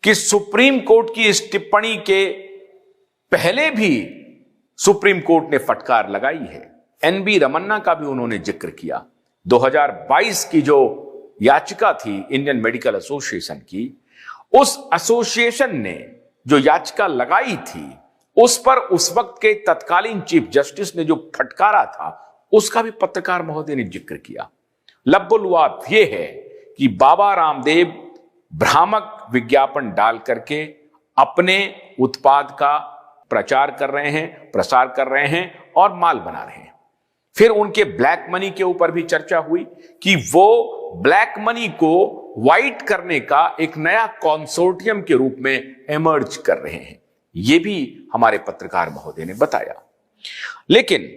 कि supreme court की इस टिप्पणी के पहले भी सुप्रीम कोर्ट ने फटकार लगाई है। एनबी रमन्ना का भी उन्होंने जिक्र किया। 2022 की जो याचिका थी इंडियन मेडिकल एसोसिएशन की, उस एसोसिएशन ने जो याचिका लगाई थी उस पर उस वक्त के तत्कालीन चीफ जस्टिस ने जो फटकारा था उसका भी पत्रकार महोदय ने जिक्र किया। लब्बुलवाब यह है कि बाबा रामदेव भ्रामक विज्ञापन डाल करके अपने उत्पाद का प्रचार कर रहे हैं, प्रसार कर रहे हैं और माल बना रहे हैं। फिर उनके ब्लैक मनी के ऊपर भी चर्चा हुई कि वो ब्लैक मनी को व्हाइट करने का एक नया कंसोर्टियम के रूप में इमर्ज कर रहे हैं। यह भी हमारे पत्रकार महोदय ने बताया। लेकिन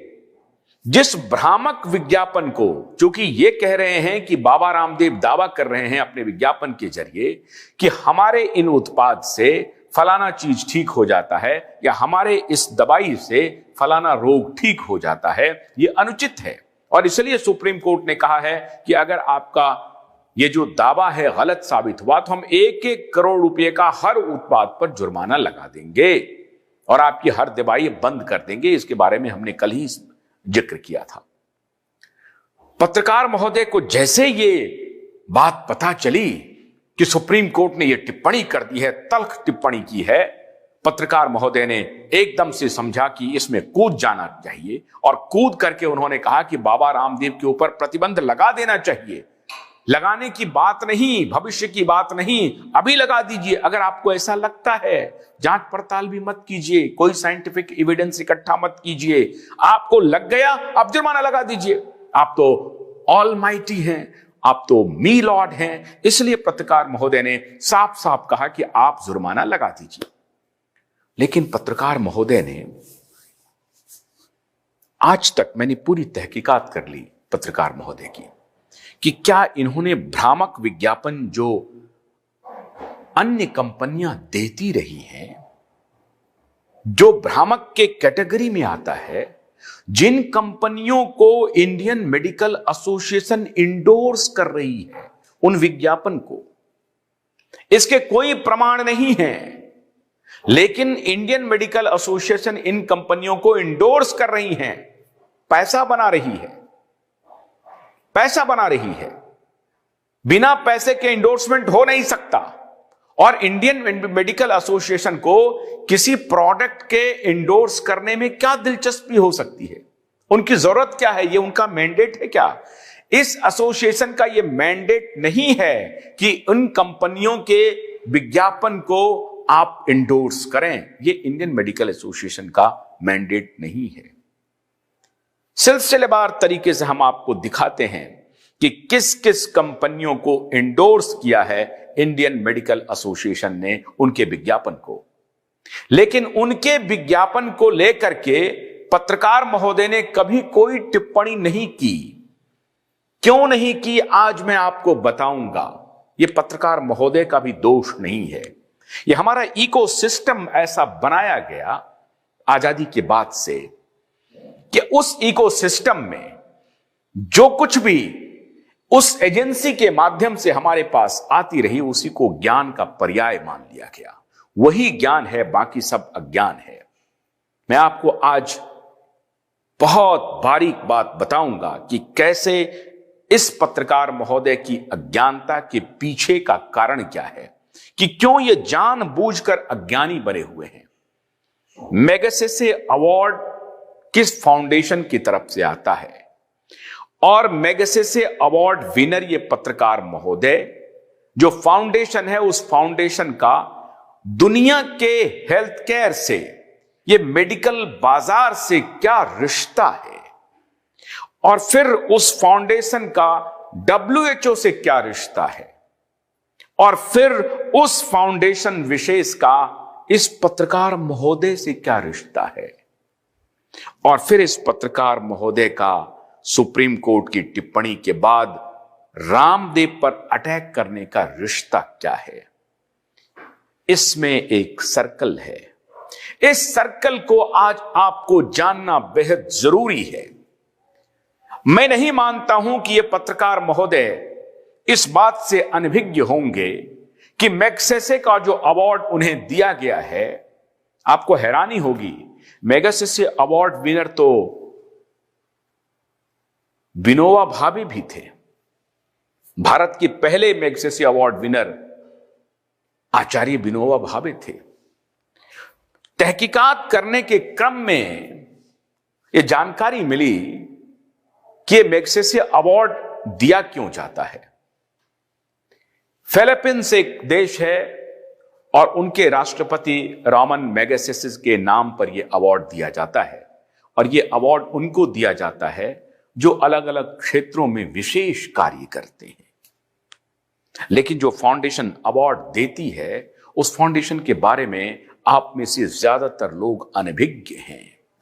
जिस भ्रामक विज्ञापन को, चूंकि ये कह रहे हैं कि बाबा रामदेव दावा कर रहे हैं अपने विज्ञापन के जरिए कि हमारे इन उत्पाद से फलाना चीज ठीक हो जाता है या हमारे इस दवाई से फलाना रोग ठीक हो जाता है, यह अनुचित है। और इसलिए सुप्रीम कोर्ट ने कहा है कि अगर आपका ये जो दावा है गलत साबित हुआ तो हम 1-1 करोड़ रुपए का हर उत्पाद पर जुर्माना लगा देंगे और आपकी हर दवाई बंद कर देंगे। इसके बारे में हमने कल ही जिक्र किया था। पत्रकार महोदय को जैसे ये बात पता चली कि सुप्रीम कोर्ट ने यह टिप्पणी कर दी है, तल्ख टिप्पणी की है, पत्रकार महोदय ने एकदम से समझा कि इसमें कूद जाना चाहिए और कूद करके उन्होंने कहा कि बाबा रामदेव के ऊपर प्रतिबंध लगा देना चाहिए। लगाने की बात नहीं, भविष्य की बात नहीं, अभी लगा दीजिए। अगर आपको ऐसा लगता है, जांच पड़ताल भी मत कीजिए, कोई साइंटिफिक एविडेंस इकट्ठा मत कीजिए, आपको लग गया आप जुर्माना लगा दीजिए। आप तो ऑलमाइटी हैं, आप तो मी लॉर्ड हैं। इसलिए पत्रकार महोदय ने साफ साफ कहा कि आप जुर्माना लगा दीजिए। लेकिन पत्रकार महोदय ने, आज तक मैंने पूरी तहकीकात कर ली पत्रकार महोदय की कि क्या इन्होंने भ्रामक विज्ञापन जो अन्य कंपनियां देती रही हैं, जो भ्रामक के कैटेगरी में आता है, जिन कंपनियों को इंडियन मेडिकल एसोसिएशन इंडोर्स कर रही है उन विज्ञापन को, इसके कोई प्रमाण नहीं है, लेकिन इंडियन मेडिकल एसोसिएशन इन कंपनियों को इंडोर्स कर रही है, पैसा बना रही है, पैसा बना रही है। बिना पैसे के इंडोर्समेंट हो नहीं सकता। और इंडियन मेडिकल एसोसिएशन को किसी प्रोडक्ट के इंडोर्स करने में क्या दिलचस्पी हो सकती है? उनकी जरूरत क्या है? ये उनका मैंडेट है क्या? इस एसोसिएशन का ये मैंडेट नहीं है कि उन कंपनियों के विज्ञापन को आप इंडोर्स करें। ये इंडियन मेडिकल एसोसिएशन का मैंडेट नहीं है। सिलसिलेवार तरीके से हम आपको दिखाते हैं कि किस किस कंपनियों को इंडोर्स किया है इंडियन मेडिकल एसोसिएशन ने उनके विज्ञापन को। लेकिन उनके विज्ञापन को लेकर के पत्रकार महोदय ने कभी कोई टिप्पणी नहीं की। क्यों नहीं की, आज मैं आपको बताऊंगा। यह पत्रकार महोदय का भी दोष नहीं है, यह हमारा इकोसिस्टम ऐसा बनाया गया आजादी के बाद से कि उस इकोसिस्टम में जो कुछ भी उस एजेंसी के माध्यम से हमारे पास आती रही उसी को ज्ञान का पर्याय मान लिया गया। वही ज्ञान है, बाकी सब अज्ञान है। मैं आपको आज बहुत बारीक बात बताऊंगा कि कैसे इस पत्रकार महोदय की अज्ञानता के पीछे का कारण क्या है, कि क्यों ये जानबूझकर अज्ञानी बने हुए हैं। मैगसेसे अवार्ड किस फाउंडेशन की तरफ से आता है और मैगसेसे अवार्ड विनर ये पत्रकार महोदय, जो फाउंडेशन है उस फाउंडेशन का दुनिया के हेल्थ केयर से, ये मेडिकल बाजार से क्या रिश्ता है, और फिर उस फाउंडेशन का WHO से क्या रिश्ता है, और फिर उस फाउंडेशन विशेष का इस पत्रकार महोदय से क्या रिश्ता है, और फिर इस पत्रकार महोदय का सुप्रीम कोर्ट की टिप्पणी के बाद रामदेव पर अटैक करने का रिश्ता क्या है। इसमें एक सर्कल है। इस सर्कल को आज आपको जानना बेहद जरूरी है। मैं नहीं मानता हूं कि यह पत्रकार महोदय इस बात से अनभिज्ञ होंगे कि मैग्सेसे का जो अवार्ड उन्हें दिया गया है, आपको हैरानी होगी, मैग्सेसे अवार्ड विनर तो विनोबा भावे भी थे। भारत के पहले मैग्सेसे अवार्ड विनर आचार्य विनोबा भावे थे। तहकीकात करने के क्रम में यह जानकारी मिली कि मैग्सेसे अवार्ड दिया क्यों जाता है। फिलीपींस एक देश है और उनके राष्ट्रपति रामन मैगसेसे के नाम पर यह अवार्ड दिया जाता है, और यह अवार्ड उनको दिया जाता है जो अलग अलग क्षेत्रों में विशेष कार्य करते हैं। लेकिन जो फाउंडेशन अवार्ड देती है, उस फाउंडेशन के बारे में आप में से ज्यादातर लोग अनभिज्ञ हैं।